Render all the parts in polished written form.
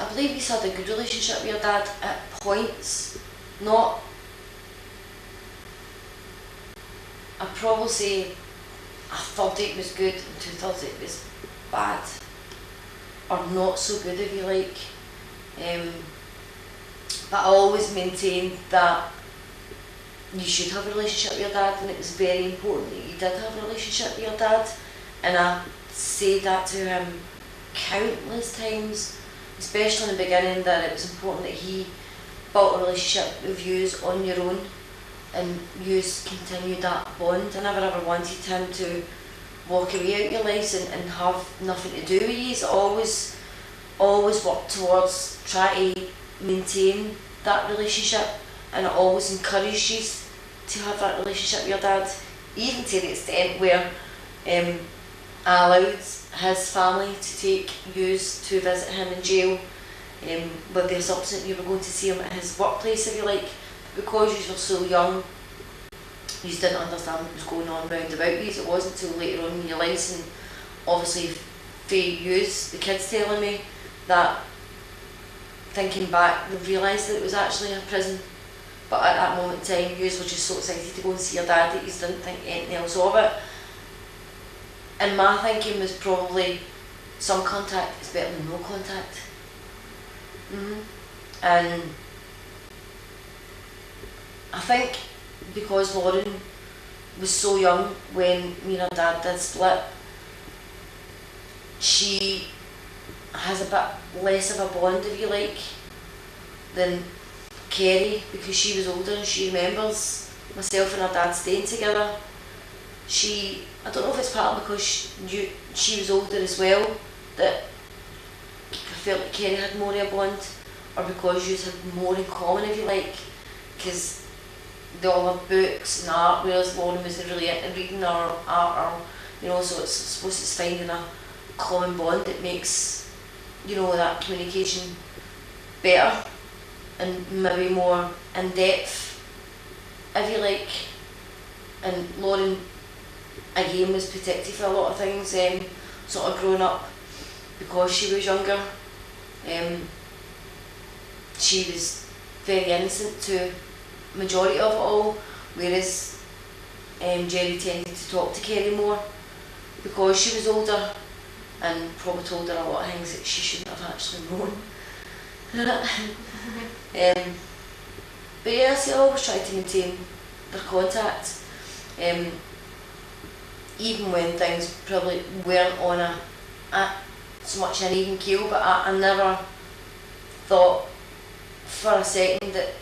I believe he's had a good relationship with your dad at points. Not, I'd probably say a third it was good and 2/3 it was bad. Or not so good, if you like. But I always maintained that you should have a relationship with your dad, and it was very important that you did have a relationship with your dad. And I said that to him countless times, especially in the beginning, that it was important that he built a relationship with you on your own and you continued that bond. I never ever wanted him to walk away out your lives and have nothing to do with you. He's always worked towards trying to maintain that relationship, and I always encouraged you to have that relationship with your dad, even to the extent where I allowed his family to take you to visit him in jail, with the assumption that you were going to see him at his workplace, if you like. Because you were so young, you didn't understand what was going on round about you. It wasn't until later on in your lives, and obviously for you, the kids telling me that, thinking back, they realised that it was actually a prison. But at that moment in time, you were just so excited to go and see your dad that you didn't think anything else of it. And my thinking was probably some contact is better than no contact. And I think because Lauren was so young when me and her dad did split, she has a bit less of a bond, if you like, than Kerry, because she was older and she remembers myself and her dad staying together. I don't know if it's partly because she was older as well, that I felt like Kerry had more of a bond, or because you had more in common, if you like, because they all have books and art, whereas Lauren wasn't really into reading or art, or so it's, I suppose it's finding a common bond that makes that communication better and maybe more in depth, if you like. And Lauren again was protected for a lot of things, sort of growing up, because she was younger. She was very innocent to majority of it all, whereas Jerry tended to talk to Kerry more because she was older, and probably told her a lot of things that she shouldn't have actually known. But yeah, I always tried to maintain their contact, even when things probably weren't on a so much an even keel. But I never thought for a second that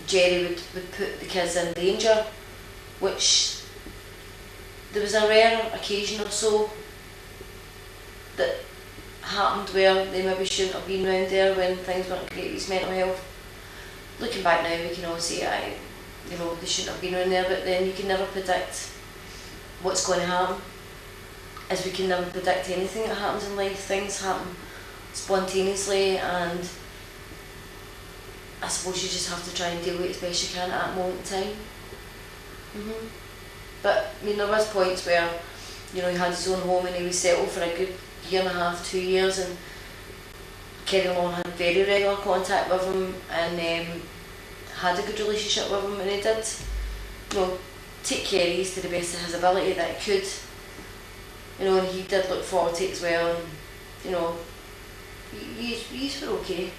Jerry would put the kids in danger, which there was a rare occasion or so that happened where they maybe shouldn't have been round there when things weren't great with his mental health. Looking back now, we can all say they shouldn't have been around there, but then you can never predict what's going to happen, as we can never predict anything that happens in life. Things happen spontaneously, and I suppose you just have to try and deal with it as best you can at that moment in time. But there was points where he had his own home and he was settled for a good year and a half, 2 years, and Kerry and Lauren had very regular contact with him, and had a good relationship with him, and he did take care of his to the best of his ability that he could, and he did look forward to it as well, and he's were okay.